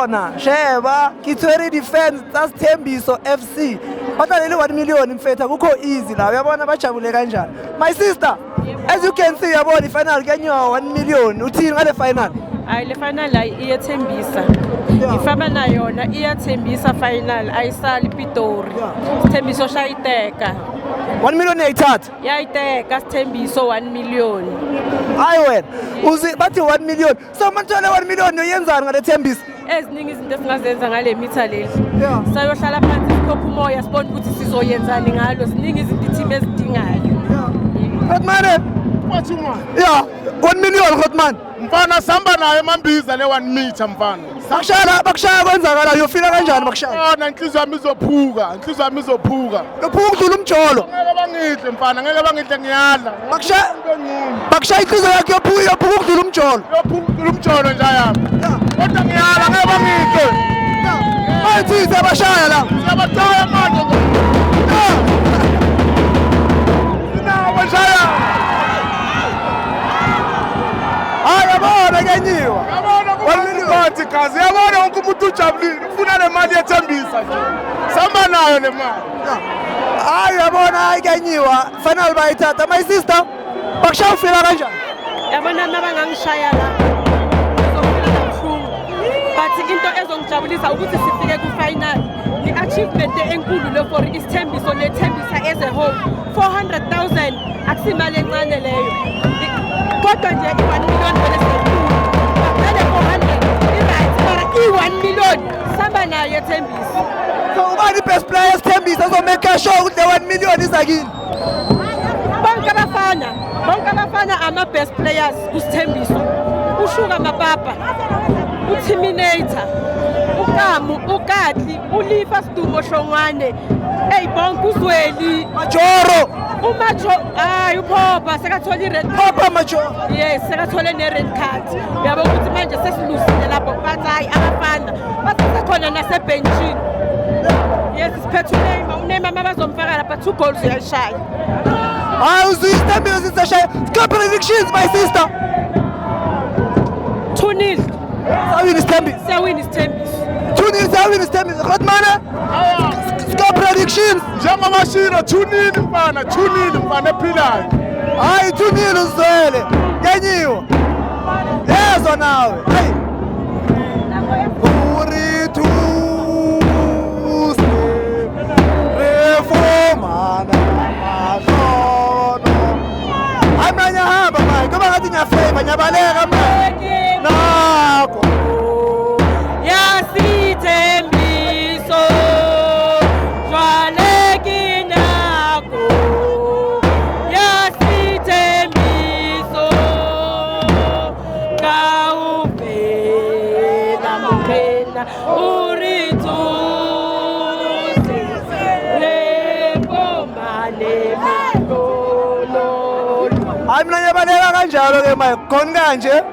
bona sheba Kitweri Defense Thembiso FC batalele 1 million mfethu akukho easy la uyabona bajabule kanjani my sister as you can see yabona ifinal kanyowa 1 million uthini ngale final hayi le final iyathembisa ifama na yona iyathembisa final ayisali Pitori Sithembiso shayiteka 1 million yayithatha yayiteka Sithembiso 1 million hayi wena uzi bathi 1 million so manje le 1 million yoyenzani ngale Thembiso eziningi izinto esingazenza ngale mitha leli sayohlala phansi sikhopha umoya sibone ukuthi sizoyenzani ngalo ziningi izinto team ezidingayo Hotman wathi uma yeah 1 million Hotman mfana sihamba naye emambiza le 1 meter mfana bakushaya kwenzakala uyofika kanjani bakushaya inhliziyo yami izophuka lophuka ukudlula umjolo ngeke bangidle mfana ngeke bangidle ngiyadla bakushaya inhliziyo yakhe yophuka ukudlula umjolo nje yami kodwa ngiyala ngeke bangidle bathi sebashaya la siyabatshaya manje bashaya ayabona kenyiwa Wathi kazi yabona wonke umuntu ujabulile ufuna le mali yethembisa nje samba nayo le mali hayi yabona ayikenyiwa final bayithatha my sister bakushaya ufika kanjani yabona nabangangishaya la ngizofika kabuhlungu but into ezongijabulisa ukuthi sifike ku-final ni-achievement enkulu le for isithembiso nethembisa as a whole 400,000 akusimali encane leyo kodwa nje i-1 million vele 400 i-1 million samba nayo Thembiso so ubani best players Thembiso azomake sure ukuthi le 1 million izakini bonke abafana ama-best players kusithembiso ushuka mapapa uTerminator uKamu uKatli uLifa Sidumo Shongwane bonke uZweli Majoro hayi uPhopa sekathola i-red Papa Majoro yes sekathole ne-red card uyabo ukuthi manje sesilusile lapho bathi hayi abafana basesekhona nasebhenjini yes siphethe uNeymar mabazomfaka lapha 2 goals uyayishaya hayi uzithembiso sisashaya score predictions my sister 2-0 sawini Thembiso 2-0 siyawina isithembiso sawini Thembiso Hotman score predictions njengamashino 2-0 mfana ephilayo hayi 2-0 uzwele kenyiwa yezo nawe hey uritu reformana amanya hamba manje kuba ngathi ngiyafeva nyabaleka manje nakho yasithembiso jwaleki nakho yasithembiso kawuvela muphela uritu hayi mina nyabaleka kanjalo ke manje khona kanje